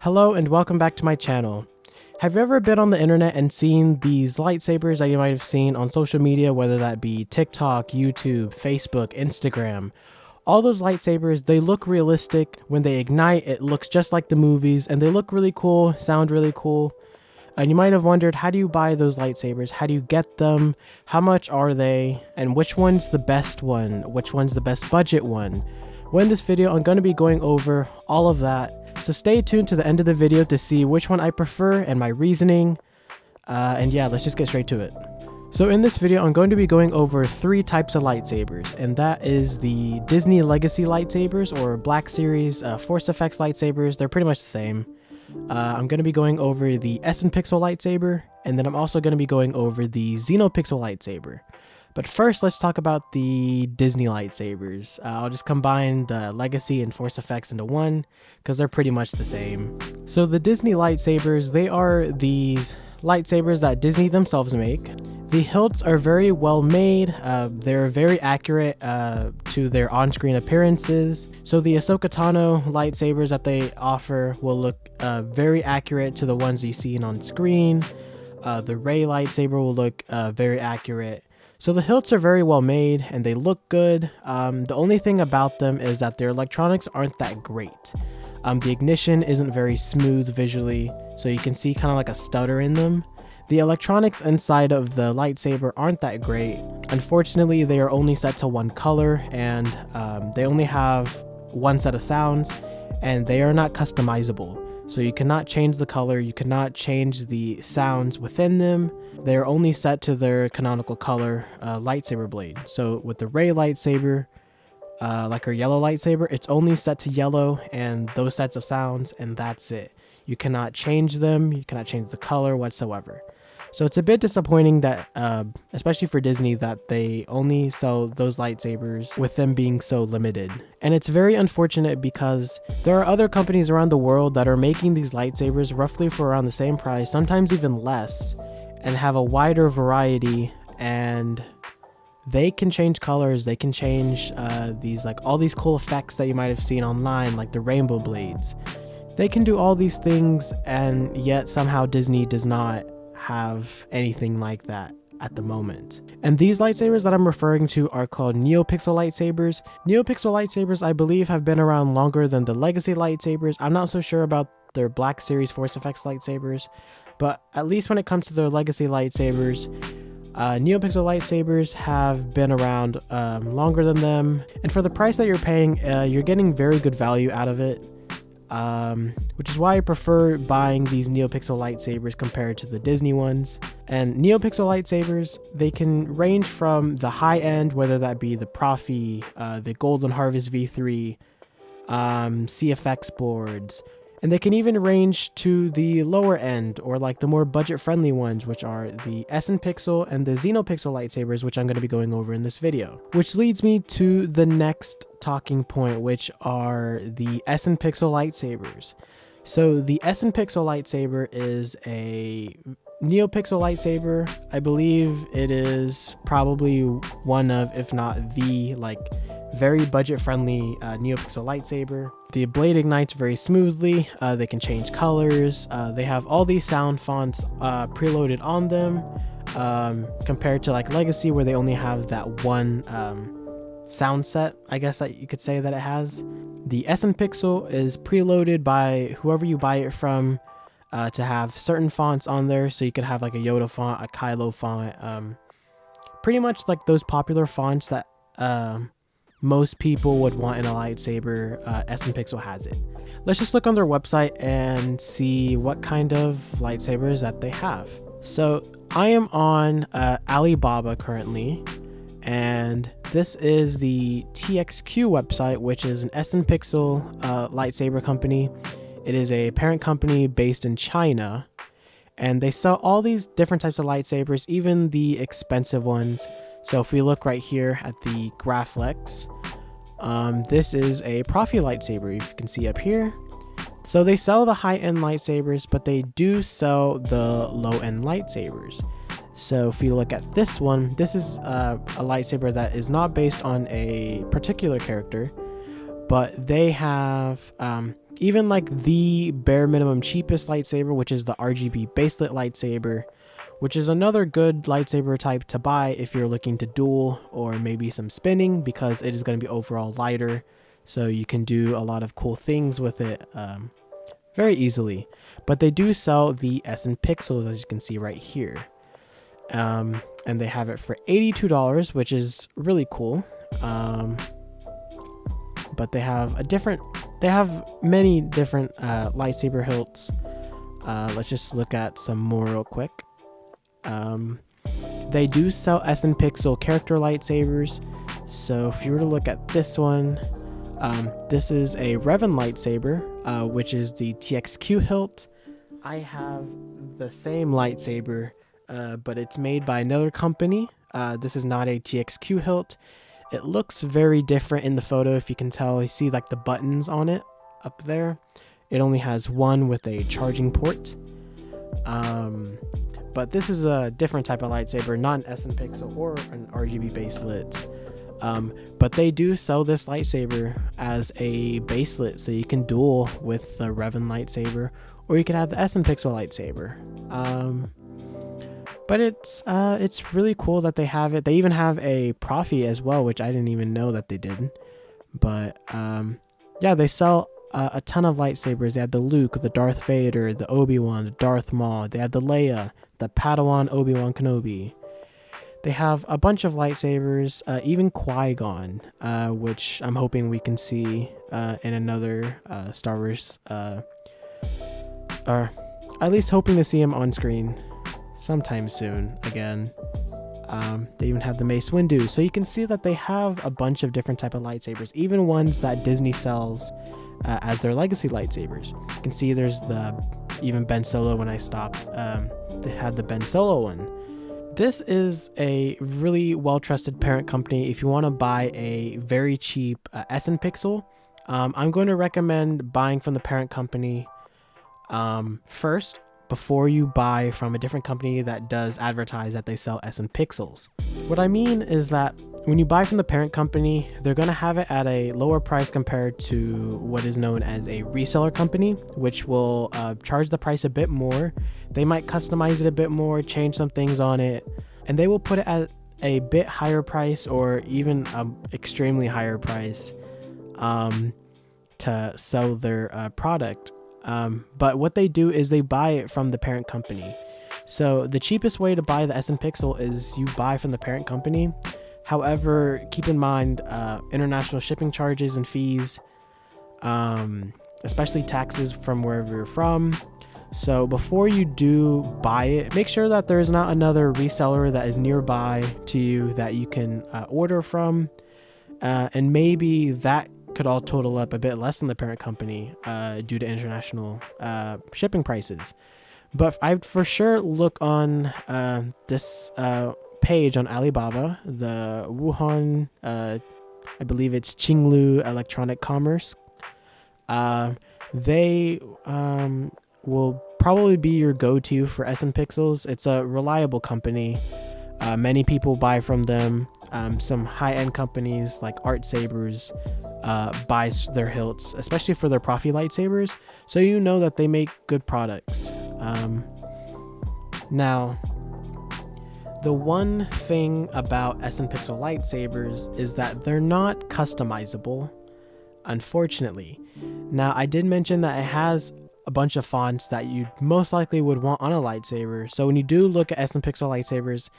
Hello and welcome back to my channel. Have you ever been on the internet and seen these lightsabers that you might have seen on social media, whether that be TikTok, YouTube, Facebook, Instagram? All those lightsabers, they look realistic. When they ignite, it looks just like the movies, and they look really cool, sound really cool. And you might have wondered, how do you buy those lightsabers? How do you get them? How much are they? And which one's the best one? Which one's the best budget one? Well, in this video, I'm going to be going over all of that. So stay tuned to the end of the video to see which one I prefer and my reasoning. And yeah, let's just get straight to it. So in this video, I'm going to be going over 3 types of lightsabers, and that is the Disney Legacy lightsabers or Black Series Force Effects lightsabers. They're pretty much the same. I'm going to be going over the Xenopixel lightsaber, and then I'm also going to be going over the Xenopixel lightsaber. But first, let's talk about the Disney lightsabers. I'll just combine the Legacy and Force Effects into one, because they're pretty much the same. So the Disney lightsabers, they are these lightsabers that Disney themselves make. The hilts are very well made. They're very accurate to their on-screen appearances. So the Ahsoka Tano lightsabers that they offer will look very accurate to the ones you've seen on screen. The Rey lightsaber will look very accurate. So the hilts are very well made and they look good. The only thing about them is that their electronics aren't that great. The ignition isn't very smooth visually, so you can see kind of like a stutter in them. The electronics inside of the lightsaber aren't that great. Unfortunately, they are only set to one color, and they only have one set of sounds, and they are not customizable. So you cannot change the color, you cannot change the sounds within them. They are only set to their canonical color lightsaber blade. So with the Rey lightsaber, like her yellow lightsaber, it's only set to yellow and those sets of sounds, and that's it. You cannot change them, you cannot change the color whatsoever. So it's a bit disappointing that, especially for Disney, that they only sell those lightsabers with them being so limited. And it's very unfortunate because there are other companies around the world that are making these lightsabers roughly for around the same price, sometimes even less, and have a wider variety, and they can change colors, they can change all these cool effects that you might have seen online, like the rainbow blades. They can do all these things, and yet somehow Disney does not have anything like that at the moment. And these lightsabers that I'm referring to are called Xenopixel Lightsabers. Xenopixel Lightsabers, I believe, have been around longer than the Legacy Lightsabers. I'm not so sure about their Black Series Force Effects lightsabers, but at least when it comes to their Legacy lightsabers, Xenopixel Lightsabers have been around longer than them. And for the price that you're paying, you're getting very good value out of it. Which is why I prefer buying these Xenopixel lightsabers compared to the Disney ones. And Xenopixel lightsabers, they can range from the high end, whether that be the Profi, the Golden Harvest V3, CFX boards, and they can even range to the lower end, or like the more budget-friendly ones, which are the Xenopixel and the Xenopixel lightsabers, which I'm going to be going over in this video. Which leads me to the next talking point, which are the Xenopixel lightsabers. So the Xenopixel lightsaber is a Xenopixel lightsaber. I believe it is probably one of, if not the, very budget-friendly Xenopixel lightsaber. The blade ignites very smoothly. They can change colors. They have all these sound fonts preloaded on them, compared to like Legacy, where they only have that one sound set, I guess that you could say that it has. The Xenopixel is preloaded by whoever you buy it from to have certain fonts on there. So you could have like a Yoda font, a Kylo font, pretty much like those popular fonts that most people would want in a lightsaber. Xenopixel has it. Let's just look on their website and see what kind of lightsabers that they have. So I am on Alibaba currently, and this is the TXQ website, which is an Xenopixel lightsaber company. It is a parent company based in China, and they sell all these different types of lightsabers, even the expensive ones. So if we look right here at the Graflex, this is a Profi lightsaber, you can see up here. So they sell the high-end lightsabers, but they do sell the low-end lightsabers. So if you look at this one, this is a lightsaber that is not based on a particular character, but they have even like the bare minimum cheapest lightsaber, which is the RGB baselit lightsaber, which is another good lightsaber type to buy if you're looking to duel or maybe some spinning, because it is going to be overall lighter, so you can do a lot of cool things with it very easily. But they do sell the Xenopixels, as you can see right here, and they have it for $82, which is really cool. But they have many different lightsaber hilts. Let's just look at some more real quick. They do sell Xenopixel character lightsabers. So if you were to look at this one, this is a Revan lightsaber, which is the TXQ hilt. I have the same lightsaber, but it's made by another company. This is not a TXQ hilt. It looks very different in the photo. If you can tell, you see like the buttons on it up there. It only has one with a charging port. But this is a different type of lightsaber, not an Xenopixel or an RGB baselit. But they do sell this lightsaber as a baselit, so you can duel with the Revan lightsaber, or you can have the Xenopixel lightsaber. But it's really cool that they have it. They even have a Profi as well, which I didn't even know that they did. But yeah, they sell a ton of lightsabers. They had the Luke, the Darth Vader, the Obi-Wan, the Darth Maul. They had the Leia, the Padawan Obi-Wan Kenobi. They have a bunch of lightsabers, even Qui-Gon, which I'm hoping we can see in another Star Wars, or at least hoping to see him on screen sometime soon again. They even have the Mace Windu, so you can see that they have a bunch of different type of lightsabers, even ones that Disney sells as their legacy lightsabers. You can see there's even Ben Solo. When I stopped, they had the Ben Solo one. This is a really well-trusted parent company. If you want to buy a very cheap Xenopixel, I'm going to recommend buying from the parent company first, before you buy from a different company that does advertise that they sell Xenopixels. What I mean is that when you buy from the parent company, they're going to have it at a lower price compared to what is known as a reseller company, which will charge the price a bit more. They might customize it a bit more, change some things on it, and they will put it at a bit higher price, or even an extremely higher price to sell their product. But what they do is they buy it from the parent company. So the cheapest way to buy the Xenopixel is you buy from the parent company. However, keep in mind international shipping charges and fees, especially taxes from wherever you're from. So before you do buy it, make sure that there's not another reseller that is nearby to you that you can order from, and maybe that could all total up a bit less than the parent company due to international shipping prices. But I'd for sure look on this page on Alibaba, the Wuhan, I believe it's Qinglu Electronic Commerce. They will probably be your go-to for Xenopixels. It's a reliable company. Many people buy from them. Some high-end companies like Art Sabers buys their hilts, especially for their Profi lightsabers, so you know that they make good products. Now, the one thing about Xenopixel lightsabers is that they're not customizable, unfortunately. Now, I did mention that it has a bunch of fonts that you most likely would want on a lightsaber, so when you do look at Xenopixel lightsabers,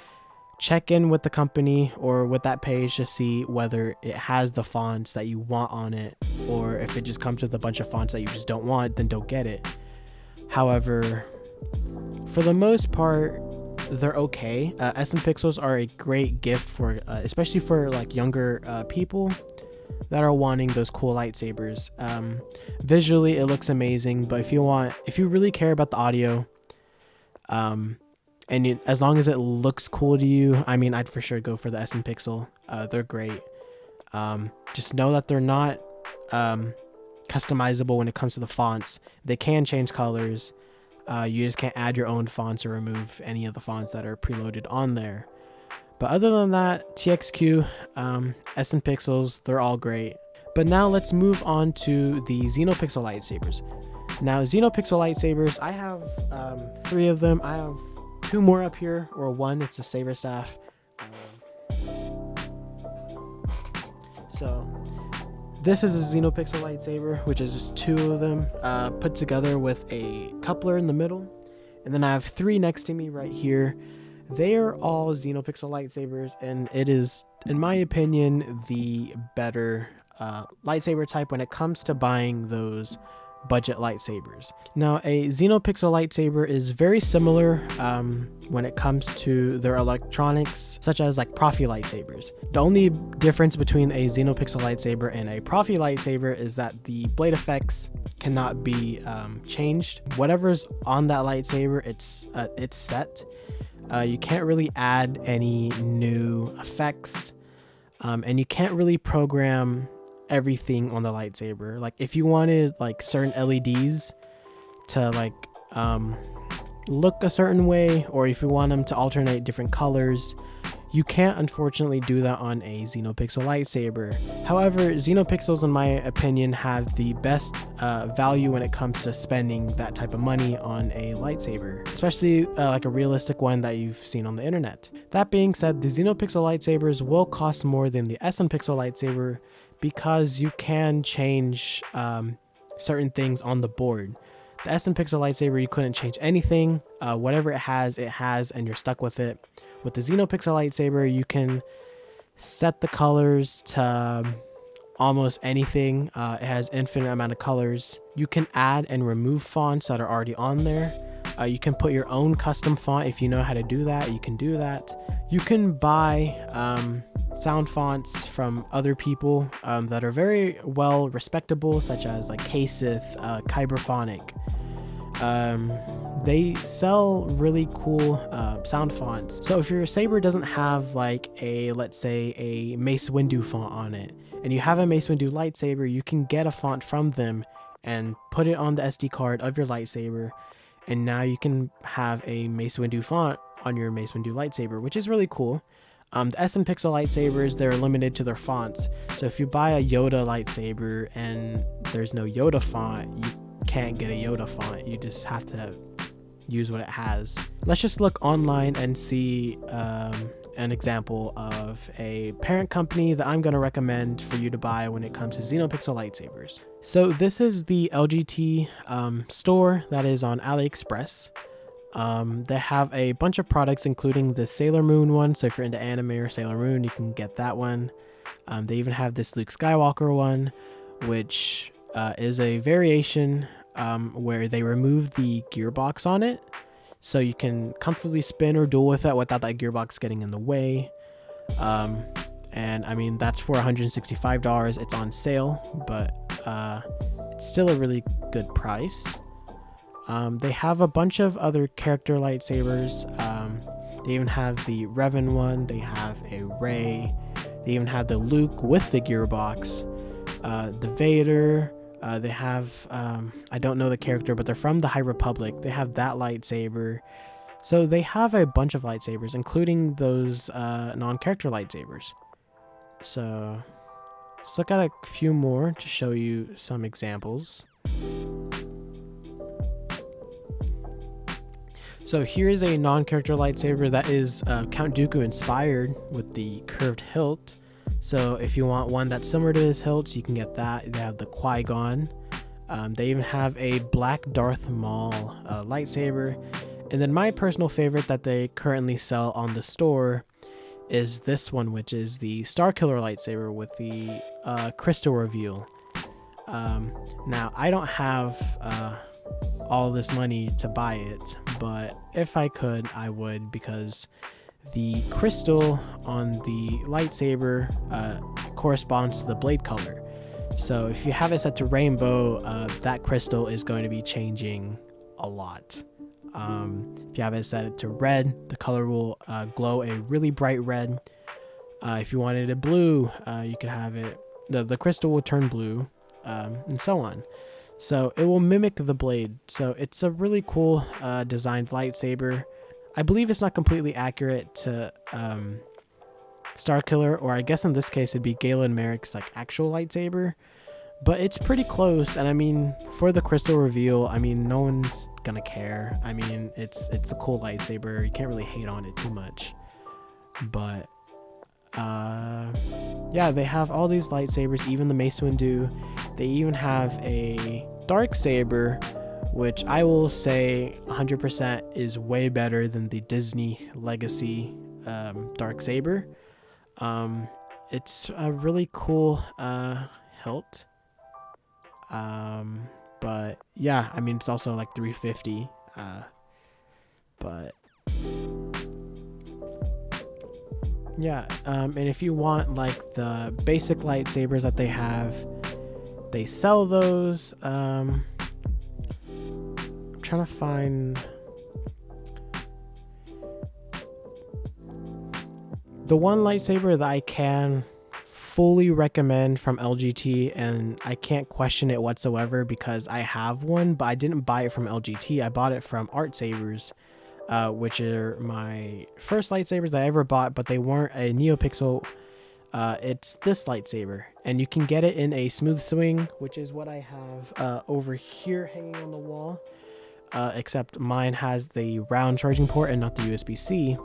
check in with the company or with that page to see whether it has the fonts that you want on it, or if it just comes with a bunch of fonts that you just don't want, then don't get it. However, for the most part, they're okay. Xenopixels are a great gift for, especially for like younger people that are wanting those cool lightsabers. Visually, it looks amazing, but if you really care about the audio, and as long as it looks cool to you, I mean, I'd for sure go for the Xenopixel. They're great. Just know that they're not customizable when it comes to the fonts. They can change colors. You just can't add your own fonts or remove any of the fonts that are preloaded on there. But other than that, TXQ, Xenopixels, they're all great. But now let's move on to the Xenopixel Lightsabers. Now, Xenopixel Lightsabers, I have 3 of them. I have 2 more up here, or 1, it's a saber staff. So this is a Xenopixel lightsaber, which is just 2 of them put together with a coupler in the middle. And then I have 3 next to me right here. They are all Xenopixel lightsabers, and it is, in my opinion, the better lightsaber type when it comes to buying those budget lightsabers. Now, a Xenopixel lightsaber is very similar when it comes to their electronics, such as like Profi lightsabers. The only difference between a Xenopixel lightsaber and a Profi lightsaber is that the blade effects cannot be changed. Whatever's on that lightsaber, it's set. You can't really add any new effects, and you can't really program everything on the lightsaber. Like if you wanted like certain LEDs to like look a certain way, or if you want them to alternate different colors, you can't unfortunately do that on a Xenopixel lightsaber. However, Xenopixels in my opinion have the best value when it comes to spending that type of money on a lightsaber, especially like a realistic one that you've seen on the internet. That being said, the Xenopixel lightsabers will cost more than the Xenopixel lightsaber because you can change certain things on the board. The Xenopixel lightsaber, you couldn't change anything. Whatever it has, and you're stuck with it. With the Xenopixel lightsaber, you can set the colors to almost anything. It has infinite amount of colors. You can add and remove fonts that are already on there. You can put your own custom font if you know how to do that. You can do that. You can buy sound fonts from other people that are very well respectable, such as like Kasith, Kyberphonic. They sell really cool sound fonts. So if your saber doesn't have like a, let's say, a Mace Windu font on it, and you have a Mace Windu lightsaber, you can get a font from them and put it on the SD card of your lightsaber, and now you can have a Mace Windu font on your Mace Windu lightsaber, which is really cool. The Xenopixel lightsabers, they're limited to their fonts. So if you buy a Yoda lightsaber and there's no Yoda font, you can't get a Yoda font. You just have to use what it has. Let's just look online and see an example of a parent company that I'm going to recommend for you to buy when it comes to Xenopixel lightsabers. So this is the LGT store that is on AliExpress. They have a bunch of products, including the Sailor Moon one. So if you're into anime or Sailor Moon, you can get that one. They even have this Luke Skywalker one, which is a variation where they remove the gearbox on it, so you can comfortably spin or duel with it without that gearbox getting in the way. And I mean, that's for $165. It's on sale, but it's still a really good price. They have a bunch of other character lightsabers. They even have the Revan one. They have a Rey. They even have the Luke with the gearbox. The Vader. They have, I don't know the character, but they're from the High Republic. They have that lightsaber. So they have a bunch of lightsabers, including those non-character lightsabers. So let's look at a few more to show you some examples. So here's a non-character lightsaber that is Count Dooku inspired with the curved hilt. So if you want one that's similar to his hilt, you can get that. They have the Qui-Gon. They even have a black Darth Maul lightsaber. And then my personal favorite that they currently sell on the store is this one, which is the Starkiller lightsaber with the crystal reveal. Now, I don't have all this money to buy it, but if I could, I would, because the crystal on the lightsaber corresponds to the blade color. So if you have it set to rainbow, that crystal is going to be changing a lot. If you have it set to red, the color will glow a really bright red. If you wanted it blue, you could have it, the crystal will turn blue, and so on. So it will mimic the blade. So it's a really cool designed lightsaber. I believe it's not completely accurate to Starkiller, or I guess in this case it'd be Galen Merrick's like actual lightsaber. But it's pretty close, and I mean, for the crystal reveal, I mean, no one's gonna care. I mean, it's a cool lightsaber. You can't really hate on it too much. But yeah, they have all these lightsabers, even the Mace Windu. They even have a dark saber, which I will say 100% is way better than the Disney Legacy dark saber. It's a really cool hilt. But yeah, I mean, it's also like $350. But yeah, and if you want like the basic lightsabers that they have, they sell those. I'm trying to find the one lightsaber that I can fully recommend from LGT, and I can't question it whatsoever because I have one, but I didn't buy it from LGT. I bought it from Art Sabers, which are my first lightsabers that I ever bought, but they weren't a Neopixel. It's this lightsaber, and you can get it in a smooth swing, which is what I have over here hanging on the wall, except mine has the round charging port and not the USB-C.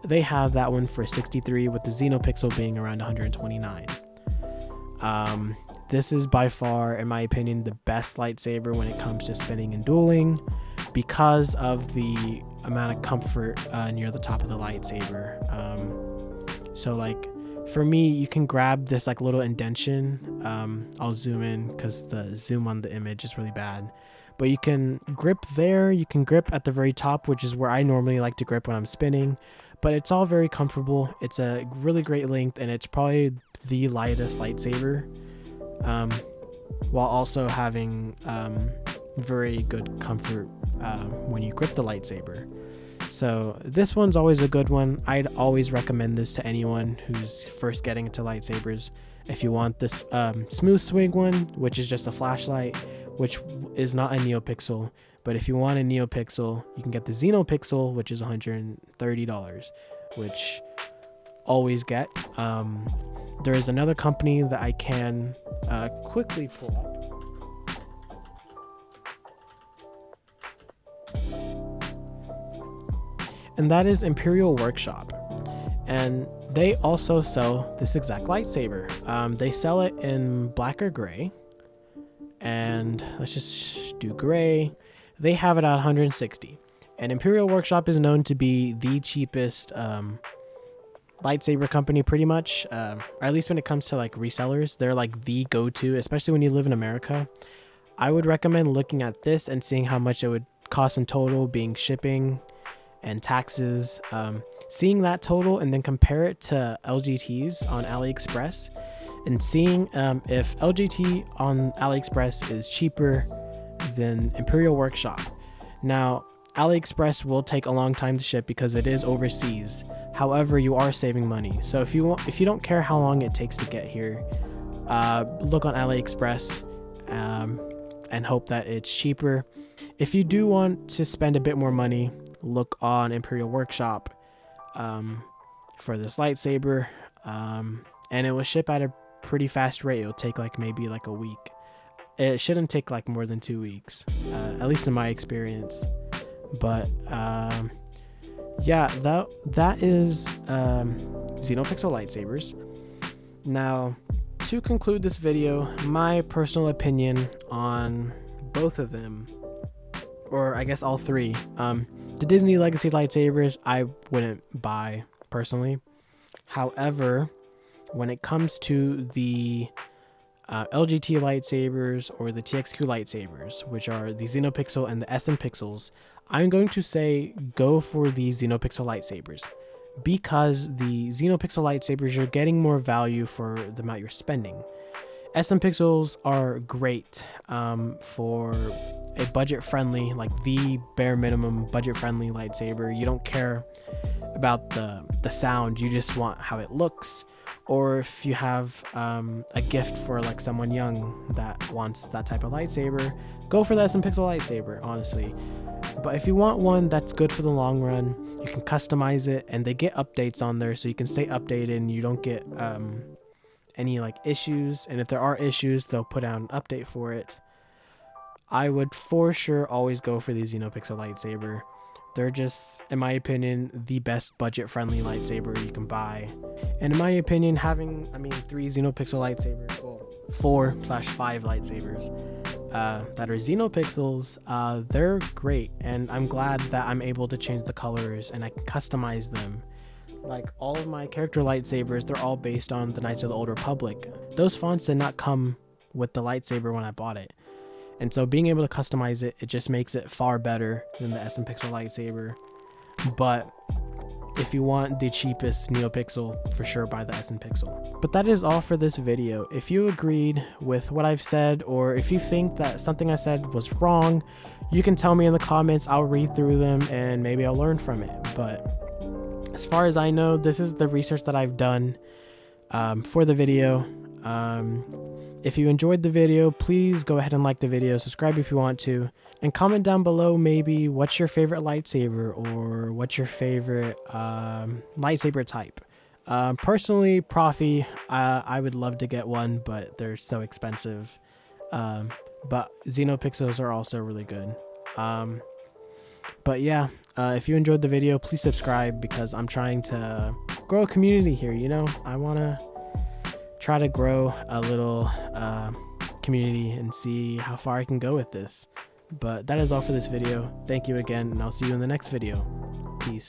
They have that one for $63, with the Xenopixel being around $129. This is by far, in my opinion, the best lightsaber when it comes to spinning and dueling, because of the amount of comfort near the top of the lightsaber. So like for me, you can grab this like little indention. I'll zoom in because the zoom on the image is really bad. But you can grip there, you can grip at the very top, which is where I normally like to grip when I'm spinning. But it's all very comfortable. It's a really great length, and it's probably the lightest lightsaber, while also having very good comfort when you grip the lightsaber. So this one's always a good one. I'd always recommend this to anyone who's first getting into lightsabers. If you want this smooth swing one, which is just a flashlight, which is not a Neopixel, but if you want a Neopixel, you can get the Xenopixel, which is $130, which always get. There is another company that I can quickly pull up, and that is Imperial Workshop, and they also sell this exact lightsaber. They sell it in black or gray, and let's just do gray. They have it at $160, and Imperial Workshop is known to be the cheapest lightsaber company, pretty much, or at least when it comes to like resellers. They're like the go-to, especially when you live in America. I would recommend looking at this and seeing how much it would cost in total, being shipping and taxes, seeing that total, and then compare it to LGT's on AliExpress, and seeing if LGT on AliExpress is cheaper than Imperial Workshop. Now, AliExpress will take a long time to ship because it is overseas. However, you are saving money. So if you don't care how long it takes to get here, look on AliExpress and hope that it's cheaper. If you do want to spend a bit more money, look on Imperial Workshop for this lightsaber, and it will ship at a pretty fast rate. It'll take like maybe like a week. It shouldn't take like more than 2 weeks, at least in my experience. But yeah, that is Xenopixel Lightsabers. Now, to conclude this video, my personal opinion on both of them, or I guess all three, the Disney Legacy lightsabers I wouldn't buy personally. However, when it comes to the LGT lightsabers or the TXQ lightsabers, which are the Xenopixel and the SM Pixels, I'm going to say go for the Xenopixel lightsabers, because the Xenopixel lightsabers, you're getting more value for the amount you're spending. SM Pixels are great for a budget-friendly, like the bare minimum budget-friendly lightsaber. You don't care about the sound, you just want how it looks. Or if you have a gift for like someone young that wants that type of lightsaber, go for the SM Pixel lightsaber, honestly. But if you want one that's good for the long run, you can customize it, and they get updates on there so you can stay updated and you don't get any like issues. And if there are issues, they'll put out an update for it. I would for sure always go for the Xenopixel lightsaber. They're just, in my opinion, the best budget-friendly lightsaber you can buy. And in my opinion, having, 3 Xenopixel lightsabers, well, 4/5 lightsabers that are Xenopixels, they're great. And I'm glad that I'm able to change the colors and I can customize them. Like, all of my character lightsabers, they're all based on the Knights of the Old Republic. Those fonts did not come with the lightsaber when I bought it. And so being able to customize it, it just makes it far better than the Xenopixel lightsaber. But if you want the cheapest NeoPixel, for sure buy the Xenopixel. But that is all for this video. If you agreed with what I've said, or if you think that something I said was wrong, you can tell me in the comments. I'll read through them and maybe I'll learn from it. But as far as I know, this is the research that I've done for the video. If you enjoyed the video, please go ahead and like the video, subscribe if you want to, and comment down below maybe what's your favorite lightsaber or what's your favorite lightsaber type. Personally, Profi, I would love to get one, but they're so expensive. But Xenopixels are also really good. But yeah, if you enjoyed the video, please subscribe because I'm trying to grow a community here, you know? I want to try to grow a little community and see how far I can go with this. But that is all for this video. Thank you again, and I'll see you in the next video. Peace.